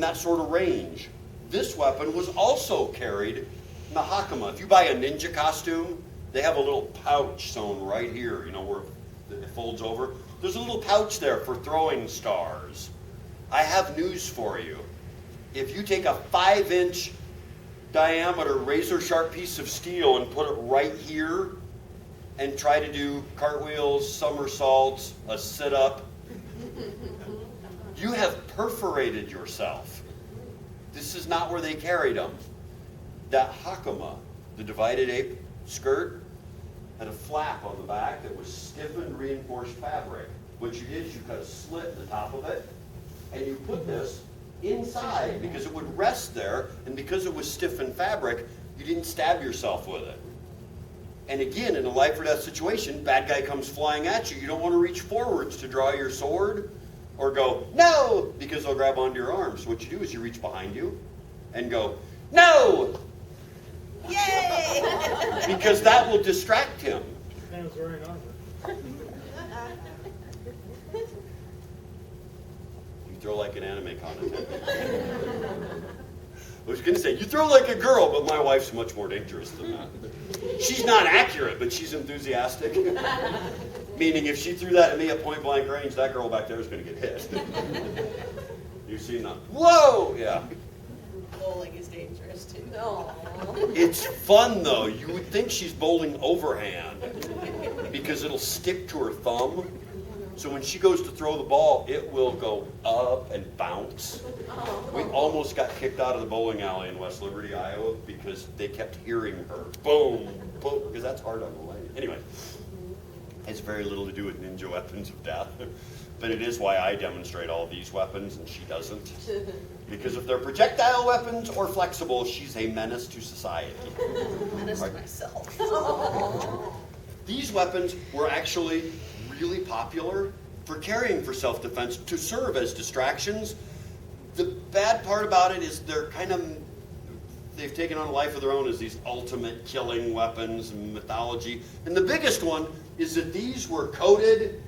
that sort of range. This weapon was also carried in the Hakama. If you buy a ninja costume, they have a little pouch sewn right here, where it folds over. There's a little pouch there for throwing stars. I have news for you. If you take a 5-inch diameter razor sharp piece of steel and put it right here and try to do cartwheels, somersaults, a sit-up, you have perforated yourself. This is not where they carried them. That hakama, the divided ape skirt, had a flap on the back that was stiffened reinforced fabric. What you did is you cut a slit in the top of it, and you put this inside because it would rest there, and because it was stiffened fabric, you didn't stab yourself with it. And again, in a life or death situation, bad guy comes flying at you. You don't want to reach forwards to draw your sword or go, no, because they'll grab onto your arms. So what you do is you reach behind you and go, no! Yay! Because that will distract him. Man was wearing armor. You throw like an anime commentator. I was going to say, you throw like a girl, but my wife's much more dangerous than that. She's not accurate, but she's enthusiastic. Meaning if she threw that at me at point blank range, that girl back there is going to get hit. You've seen that. Whoa! Yeah. Bowling is dangerous too. It's fun though. You would think she's bowling overhand because it'll stick to her thumb. So when she goes to throw the ball, it will go up and bounce. We almost got kicked out of the bowling alley in West Liberty, Iowa, because they kept hearing her boom, boom, because that's hard on the leg. Anyway, it has very little to do with ninja weapons of death, but it is why I demonstrate all these weapons and she doesn't. Because if they're projectile weapons or flexible, she's a menace to society. Menace to myself. These weapons were actually really popular for carrying for self-defense to serve as distractions. The bad part about it is they've taken on a life of their own as these ultimate killing weapons and mythology. And the biggest one is that these were coated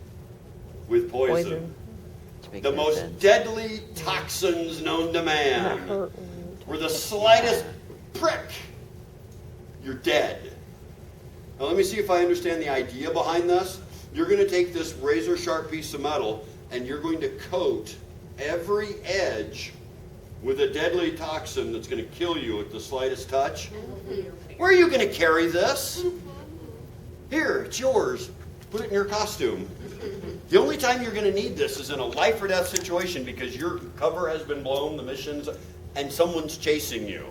with poison. The most deadly toxins known to man. Were the slightest prick, you're dead. Now let me see if I understand the idea behind this. You're going to take this razor sharp piece of metal and you're going to coat every edge with a deadly toxin that's going to kill you at the slightest touch. Where are you going to carry this? Here, it's yours. Put it in your costume. The only time you're going to need this is in a life or death situation because your cover has been blown, the missions, and someone's chasing you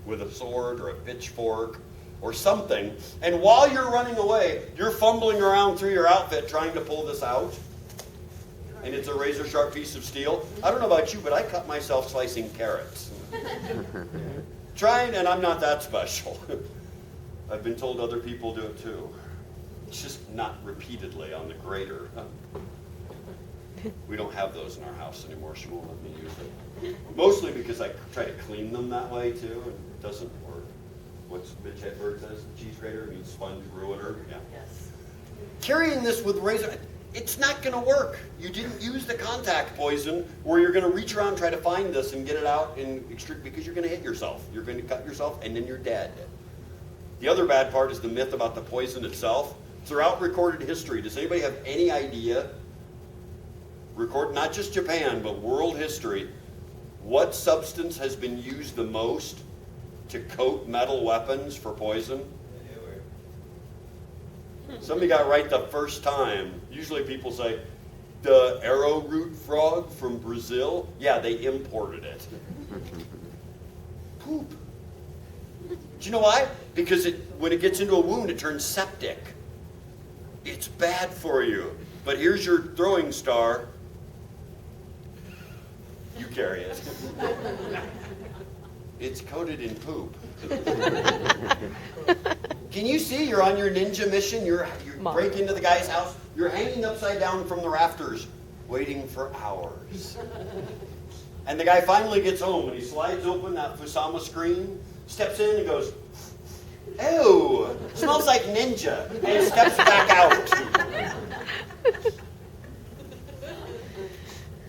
with a sword or a pitchfork or something, and while you're running away, you're fumbling around through your outfit trying to pull this out, and it's a razor sharp piece of steel. I don't know about you, but I cut myself slicing carrots. And I'm not that special. I've been told other people do it too. It's just not repeatedly on the grater. We don't have those in our house anymore. She won't let me use it. Mostly because I try to clean them that way too, and it doesn't work. What's Mitch Hedberg says? Cheese grater means sponge ruiner. Yeah. Yes. Carrying this with razor, it's not going to work. You didn't use the contact poison where you're going to reach around and try to find this and get it out and extract because you're going to hit yourself. You're going to cut yourself and then you're dead. The other bad part is the myth about the poison itself. Throughout recorded history, does anybody have any idea, not just Japan, but world history, what substance has been used the most to coat metal weapons for poison? Somebody got right the first time. Usually people say, the arrowroot frog from Brazil. Yeah, they imported it. Poop. Do you know why? Because when it gets into a wound, it turns septic. It's bad for you. But here's your throwing star. You carry it. It's coated in poop. Can you see you're on your ninja mission? You're breaking into the guy's house. You're hanging upside down from the rafters, waiting for hours. And the guy finally gets home and he slides open that Fusama screen, steps in and goes, "Ew, smells like ninja," and steps back out.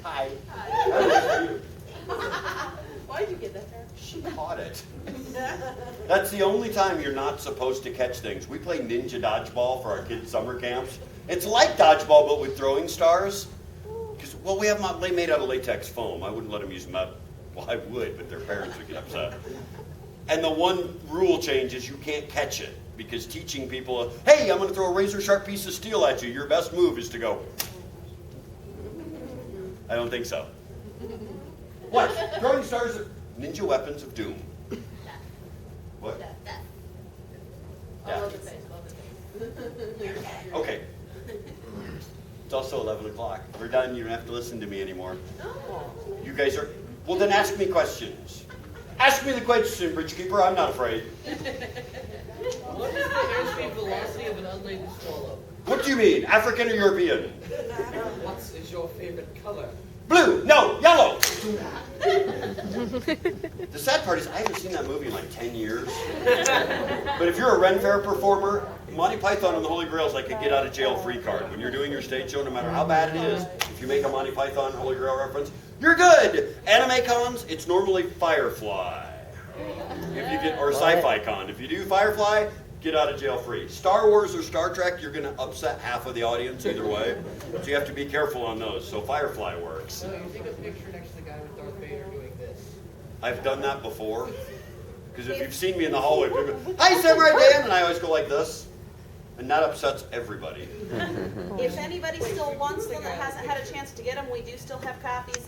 Hi. How are you? Why'd you get that there? She caught it. That's the only time you're not supposed to catch things. We play ninja dodgeball for our kids' summer camps. It's like dodgeball, but with throwing stars. Well, we have them made out of latex foam. I wouldn't let them use metal. Well, I would, but their parents would get upset. And the one rule change is you can't catch it, because teaching people, hey, I'm going to throw a razor sharp piece of steel at you. Your best move is to go. I don't think so. What? Throwing stars are ninja weapons of doom. What? I love the face, love the face. Okay. It's also 11 o'clock. We're done. You don't have to listen to me anymore. You guys are... Well, then ask me questions. Ask me the question, Bridgekeeper. I'm not afraid. What is the airspeed velocity of an unladen swallow? What do you mean? African or European? What is your favorite color? Blue. No. Yellow. The sad part is I haven't seen that movie in like 10 years. But if you're a Ren Fair performer, Monty Python and the Holy Grail is like a get out of jail free card. When you're doing your stage show, no matter how bad it is, if you make a Monty Python Holy Grail reference, you're good. Anime cons, it's normally Firefly. If you get, or sci-fi con. If you do Firefly, get out of jail free. Star Wars or Star Trek, you're going to upset half of the audience either way. So you have to be careful on those. So Firefly works. So you take a picture next to the guy with Darth Vader doing this. I've done that before. Because if you've seen me in the hallway, people go, hi, Samurai Dan! And I always go like this. And that upsets everybody. If anybody still wants them that hasn't had a chance to get them, we do still have copies